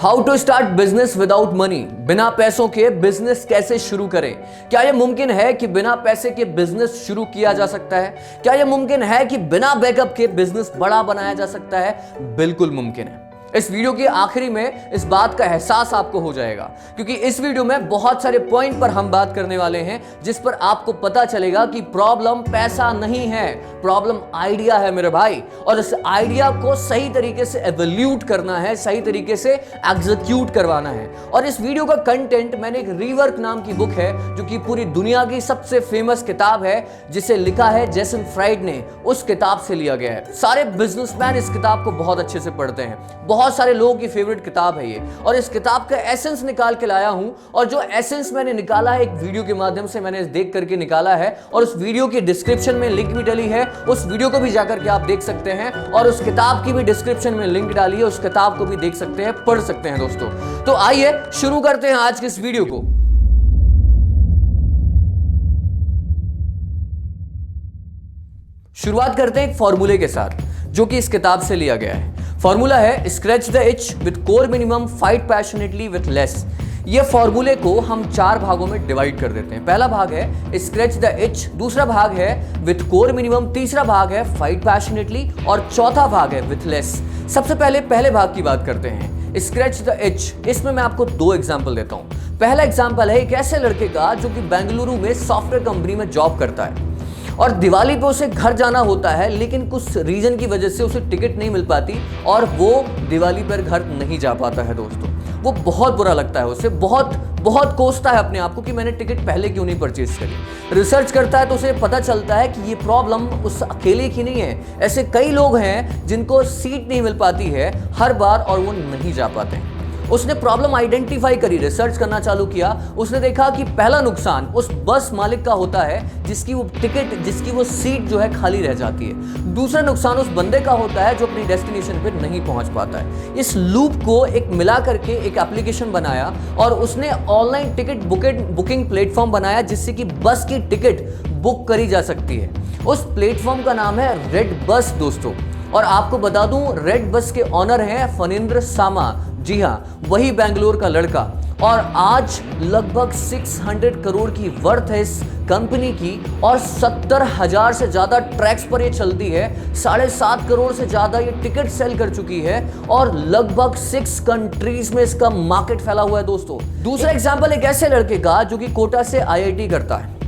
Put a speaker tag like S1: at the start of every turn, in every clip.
S1: How to start business without money. बिना पैसों के बिजनेस कैसे शुरू करें। क्या यह मुमकिन है कि बिना पैसे के बिजनेस शुरू किया जा सकता है? क्या यह मुमकिन है कि बिना बैकअप के बिजनेस बड़ा बनाया जा सकता है? बिल्कुल मुमकिन है। इस वीडियो के आखिरी में इस बात का एहसास आपको हो जाएगा, क्योंकि इस वीडियो में बहुत सारे पॉइंट पर हम बात करने वाले हैं जिस पर आपको पता चलेगा कि प्रॉब्लम पैसा नहीं है, प्रॉब्लम आइडिया है मेरे भाई। और इस आइडिया को सही तरीके से एवोल्यूट करना है, सही तरीके से एग्जीक्यूट करवाना है। और इस वीडियो का कंटेंट मैंने एक रीवर्क नाम की बुक है, जो कि पूरी दुनिया की सबसे फेमस किताब है, जिसे लिखा है जेसन फ्राइड ने, उस किताब से लिया गया है। सारे बिजनेसमैन इस किताब को बहुत अच्छे से पढ़ते हैं, बहुत सारे लोगों की फेवरेट किताब है ये। और इस किताब का एसेंस निकाल के लाया हूं, और जो एसेंस मैंने निकाला है एक वीडियो के माध्यम से मैंने देख करके निकाला है, और उस वीडियो की डिस्क्रिप्शन में लिंक भी डली है, उस वीडियो को भी जाकर के आप देख सकते हैं, और उस किताब की भी डिस्क्रिप्शन में लिंक डाली है, उस किताब को भी देख सकते हैं, पढ़ सकते हैं दोस्तों। तो आइए शुरू करते हैं आज की इस वीडियो को। शुरुआत करते हैं एक फॉर्मूले के साथ, जो कि इस किताब से लिया गया है। फॉर्मूला है scratch the each with core minimum, fight passionately with less. ये फॉर्मूले को हम 4 भागों में डिवाइड कर देते हैं। पहला भाग है स्क्रैच द इच, दूसरा भाग है विथ कोर मिनिमम, तीसरा भाग है फाइट पैशनेटली, और चौथा भाग है विथ लेस। सबसे पहले पहले भाग की बात करते हैं, स्क्रैच द इच। इसमें मैं आपको 2 एग्जाम्पल देता हूं। पहला एग्जाम्पल है एक ऐसे लड़के का जो कि बेंगलुरु में सॉफ्टवेयर कंपनी में जॉब करता है, और दिवाली पे उसे घर जाना होता है, लेकिन कुछ रीजन की वजह से उसे टिकट नहीं मिल पाती और वो दिवाली पर घर नहीं जा पाता है दोस्तों। वो बहुत बुरा लगता है, उसे बहुत कोसता है अपने आप को कि मैंने टिकट पहले क्यों नहीं परचेज करी। रिसर्च करता है तो उसे पता चलता है कि ये प्रॉब्लम उस अकेले की नहीं है, ऐसे कई लोग हैं जिनको सीट नहीं मिल पाती है हर बार और वो नहीं जा पाते हैं। उसने प्रॉब्लम आइडेंटिफाई करी, रिसर्च करना चालू किया। उसने देखा कि पहला नुकसान उस बस मालिक का होता है जिसकी वो टिकट, जिसकी वो सीट जो है खाली रह जाती है। दूसरा नुकसान उस बंदे का होता है जो अपनी डेस्टिनेशन पे नहीं पहुंच पाता है। इस लूप को एक मिला करके एक एप्लीकेशन बनाया, और उसने ऑनलाइन टिकट बुकिंग प्लेटफॉर्म बनाया, जिससे कि बस की टिकट बुक करी जा सकती है। उस प्लेटफॉर्म का नाम है रेड बस दोस्तों। और आपको बता दूं, रेड बस के ऑनर हैं फणींद्र सामा। जी हाँ, वही बेंगलुरु का लड़का। और आज लगभग 600 करोड़ की वर्थ है इस कंपनी की, और 70,000 से ज्यादा ट्रैक्स पर ये चलती है। 7.5 करोड़ से ज्यादा ये टिकट सेल कर चुकी है, और लगभग 6 कंट्रीज में इसका मार्केट फैला हुआ है दोस्तों। दूसरा एग्जाम्पल एक ऐसे लड़के का जो कि कोटा से IIT करता है।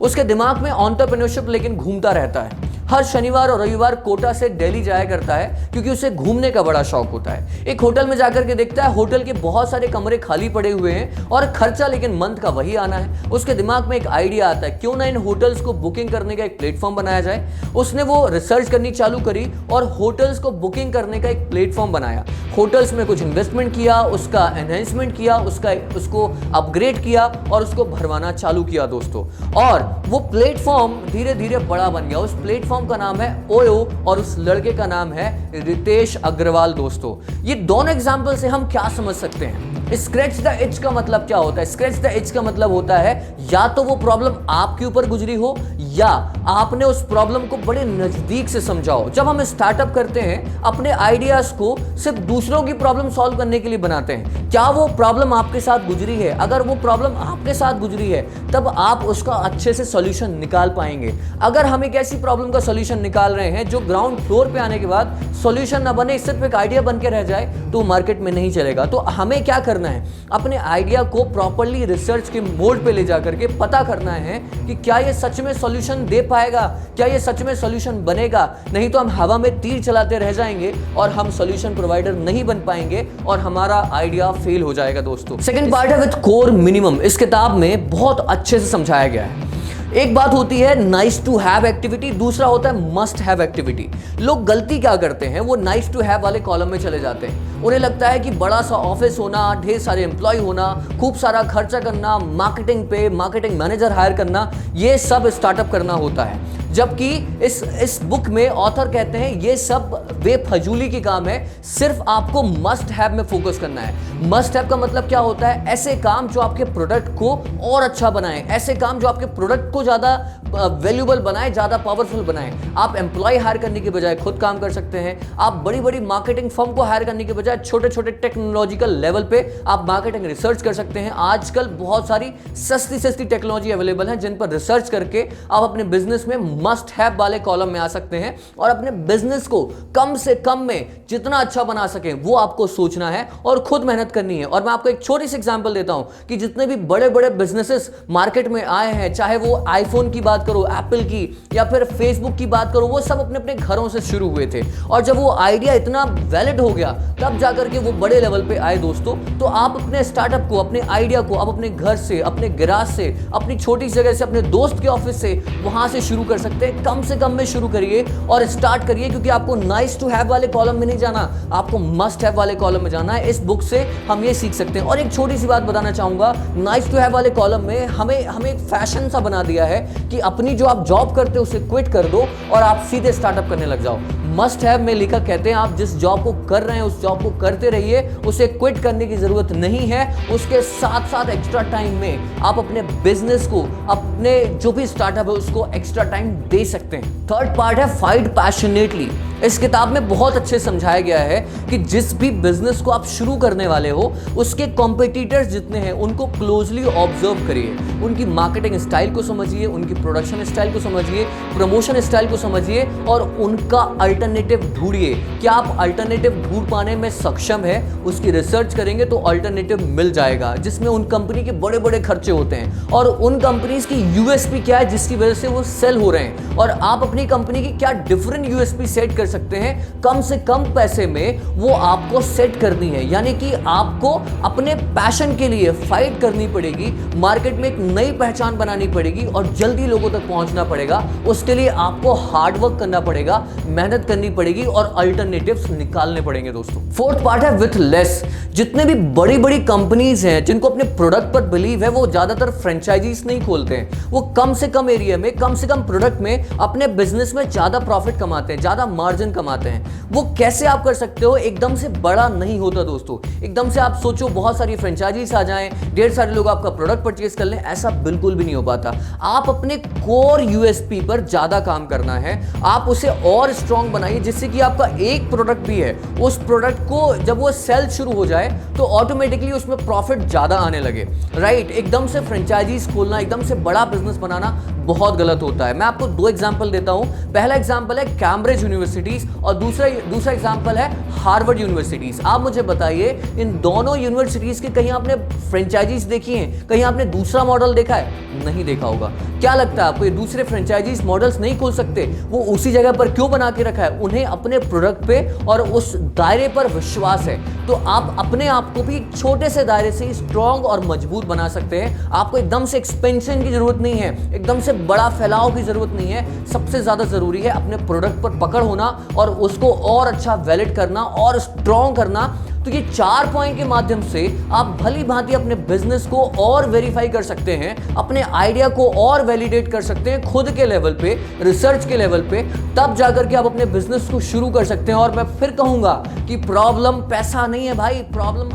S1: उसके दिमाग में एंटरप्रेन्योरशिप लेकिन घूमता रहता है। हर शनिवार और रविवार कोटा से दिल्ली जाया करता है, क्योंकि उसे घूमने का बड़ा शौक होता है। एक होटल में जाकर के देखता है, होटल के बहुत सारे कमरे खाली पड़े हुए हैं और खर्चा लेकिन मंथ का वही आना है। उसके दिमाग में एक आइडिया आता है, क्यों ना इन होटल्स को बुकिंग करने का एक प्लेटफॉर्म बनाया जाए। उसने वो रिसर्च करनी चालू करी और होटल्स को बुकिंग करने का एक प्लेटफॉर्म बनाया। होटल्स में कुछ इन्वेस्टमेंट किया, उसका एनहेंसमेंट किया, उसको अपग्रेड किया, और उसको भरवाना चालू किया दोस्तों। और वो प्लेटफॉर्म धीरे धीरे बड़ा बन गया। उस प्लेटफॉर्म का नाम है ओयो, और उस लड़के का नाम है रितेश अग्रवाल दोस्तों। ये दोनों एग्जांपल से हम क्या समझ सकते हैं? स्क्रैच द इच का मतलब क्या होता है? स्क्रैच द इच का मतलब होता है या तो वो प्रॉब्लम आपके ऊपर गुजरी हो, या आपने उस प्रॉब्लम को बड़े नजदीक से समझा हो। जब हम स्टार्टअप करते हैं, अपने आइडियाज को सिर्फ दूसरों की प्रॉब्लम सॉल्व करने के लिए बनाते हैं। क्या वो प्रॉब्लम आपके साथ गुजरी है? अगर वो प्रॉब्लम आपके साथ गुजरी है, तब आप उसका अच्छे से सॉल्यूशन निकाल पाएंगे। अगर हम एक ऐसी प्रॉब्लम का सॉल्यूशन निकाल रहे हैं जो ग्राउंड फ्लोर पे आने के बाद सॉल्यूशन ना बने, सिर्फ एक आइडिया बन के रह जाए, तो मार्केट में नहीं चलेगा। तो हमें क्या करना है? अपने आइडिया को प्रॉपर्ली रिसर्च के मोड पे ले जाकर के पता करना है कि क्या ये सच में सॉल्यूशन दे पाएगा, क्या ये सच में सॉल्यूशन बनेगा। नहीं तो हम हवा में तीर चलाते रह जाएंगे और हम सॉल्यूशन प्रोवाइडर नहीं बन पाएंगे, और हमारा आइडिया फेल हो जाएगा दोस्तों। सेकंड पार्ट है विद कोर मिनिमम। इस किताब में बहुत अच्छे से समझाया गया है। एक बात होती है नाइस टू हैव एक्टिविटी, दूसरा होता है मस्ट हैव एक्टिविटी। लोग गलती क्या करते हैं, वो नाइस टू हैव वाले कॉलम में चले जाते हैं। उन्हें लगता है कि बड़ा सा ऑफिस होना, ढेर सारे एम्प्लॉय होना, खूब सारा खर्चा करना, मार्केटिंग पे मार्केटिंग मैनेजर हायर करना, ये सब स्टार्टअप करना होता है। जबकि इस बुक में ऑथर कहते हैं ये सब बेफजूली की काम है, सिर्फ आपको मस्ट हैव में फोकस करना है। मस्ट हैव का मतलब क्या होता है? ऐसे काम जो आपके प्रोडक्ट को और अच्छा बनाए, ऐसे काम जो आपके प्रोडक्ट को ज़्यादा वैल्यूबल बनाएं, ज़्यादा पावरफुल बनाएं। आप एम्प्लॉय हायर करने के बजाय खुद काम कर सकते हैं। आप बड़ी बड़ी मार्केटिंग फर्म को हायर करने के बजाय छोटे छोटे टेक्नोलॉजिकल लेवल पे आप मार्केटिंग रिसर्च कर सकते हैं। आजकल बहुत सारी सस्ती सस्ती टेक्नोलॉजी अवेलेबल है जिन पर रिसर्च करके आप अपने बिजनेस में मस्ट हैव वाले कॉलम में आ सकते हैं और अपने बिजनेस को कम से कम में जितना अच्छा बना सकें वो आपको सोचना है और खुद मेहनत करनी है। और मैं आपको एक छोटी सी एग्जांपल देता हूं कि जितने भी बड़े बड़े बिजनेसेस मार्केट में आए हैं, चाहे वो आईफोन की बात करो, एप्पल की, या फिर फेसबुक की बात करो, वो सब अपने अपने घरों से शुरू हुए थे। और जब वो आइडिया इतना वैलिड हो गया तब जाकर के वो बड़े लेवल पे आए दोस्तों। तो आप अपने स्टार्टअप को, अपने आइडिया को आप अपने घर से, अपने गैराज से, अपनी छोटी जगह से, अपने दोस्त के ऑफिस से, वहां से शुरू कर सकते हैं। कम से कम में शुरू करिए और स्टार्ट करिए, क्योंकि आपको नाइस टू हैव वाले कॉलम में नहीं जाना, आपको मस्ट हैव वाले कॉलम में जाना है। इस बुक से हम ये सीख सकते हैं। और एक छोटी सी बात बताना चाहूंगा, नाइस टू हैव वाले कॉलम में हमें एक फैशन सा बना दिया है कि अपनी जो आप जॉब करते हो उसे क्विट कर दो और आप सीधे स्टार्टअप करने लग जाओ। मस्ट हैव में लेखक कहते हैं आप जिस जॉब को कर रहे हैं उस जॉब को करते रहिए, उसे क्विट करने की जरूरत नहीं है। उसके साथ साथ एक्स्ट्रा टाइम में आप अपने बिजनेस को, अपने जो भी स्टार्टअप है उसको एक्स्ट्रा टाइम दे सकते हैं। थर्ड पार्ट है फाइट पैशनेटली। इस किताब में बहुत अच्छे समझाया गया है कि जिस भी बिजनेस को आप शुरू करने वाले हो उसके कॉम्पिटिटर्स जितने हैं उनको क्लोजली ऑब्जर्व करिए, उनकी मार्केटिंग स्टाइल को समझिए, उनकी प्रोडक्शन स्टाइल को समझिए, प्रमोशन स्टाइल को समझिए और उनका अल्टरनेटिव ढूंढिए। क्या आप अल्टरनेटिव ढूंढ पाने में सक्षम है? उसकी रिसर्च करेंगे तो अल्टरनेटिव मिल जाएगा, जिसमें उन कंपनी के बड़े बड़े खर्चे होते हैं और उन कंपनीज की यूएसपी क्या है जिसकी वजह से वो सेल हो रहे हैं, और आप अपनी कंपनी की क्या डिफरेंट यूएसपी सेट कर सकते हैं। कम से कम पैसे में वो आपको सेट करनी है, यानी कि आपको अपने पैशन के लिए फाइट करनी पड़ेगी, मार्केट में एक नई पहचान बनानी पड़ेगी और जल्दी लोगों तक पहुंचना पड़ेगा। उसके लिए आपको हार्ड वर्क करना पड़ेगा, मेहनत करनी पड़ेगी और अल्टरनेटिव्स निकालने पड़ेंगे दोस्तों। फोर्थ पार्ट है विथ लेस। जितने भी बड़ी बड़ी कंपनीज हैं जिनको अपने प्रोडक्ट पर बिलीव है वो ज्यादातर फ्रेंचाइजीज नहीं खोलते हैं। वो कम से कम एरिया में, कम से कम प्रोडक्ट में अपने बिजनेस में ज्यादा प्रॉफिट कमाते हैं, ज्यादा मार्जिन कमाते हैं। वो कैसे आप कर सकते हो? एकदम से बड़ा नहीं होता दोस्तों। एकदम से आप सोचो बहुत सारी फ्रेंचाइजीज आ जाएं, ढेर सारे लोग आपका प्रोडक्ट परचेज कर लें, ऐसा बिल्कुल भी नहीं हो पाता। आप अपने कोर यूएसपी पर ज्यादा काम करना है, आप उसे और स्ट्रॉन्ग बनाइए जिससे कि आपका एक प्रोडक्ट भी है, उस प्रोडक्ट को जब वो सेल शुरू हो जाए तो ऑटोमेटिकली उसमें प्रॉफिट ज्यादा आने लगे। राइट, एकदम से फ्रेंचाइजीज खोलना, एकदम से बड़ा बिजनेस बनाना बहुत गलत होता है। मैं आपको दो एग्जांपल देता हूं। पहला एग्जांपल है कैम्ब्रिज यूनिवर्सिटीज और दूसरा एग्जांपल है हार्वर्ड यूनिवर्सिटीज। आप मुझे बताइए इन दोनों यूनिवर्सिटीज के कहीं आपने फ्रेंचाइजीज देखी हैं? कहीं आपने दूसरा मॉडल देखा है? नहीं देखा होगा। क्या लगता है आपको ये दूसरे फ्रेंचाइजीज मॉडल्स नहीं खोल सकते? वो उसी जगह पर क्यों बना के रखा है? उन्हें अपने प्रोडक्ट पे और उस दायरे पर विश्वास है। तो आप अपने आप को भी छोटे से दायरे से स्ट्रॉन्ग और मजबूत बना सकते हैं। आपको एकदम से एक्सपेंशन की जरूरत नहीं है, एकदम से बड़ा फैलाव की जरूरत नहीं है। सबसे ज्यादा जरूरी है अपने प्रोडक्ट पर पकड़ होना और उसको और अच्छा वैलिड करना और स्ट्रॉन्ग करना। तो ये 4 पॉइंट के माध्यम से आप भली भांति अपने बिजनेस को और वेरीफाई कर सकते हैं, अपने आइडिया को और वैलिडेट कर सकते हैं खुद के लेवल पे, रिसर्च के लेवल पे। तब जाकर के आप अपने बिजनेस को शुरू कर सकते हैं। और मैं फिर कहूंगा कि प्रॉब्लम पैसा नहीं है भाई, प्रॉब्लम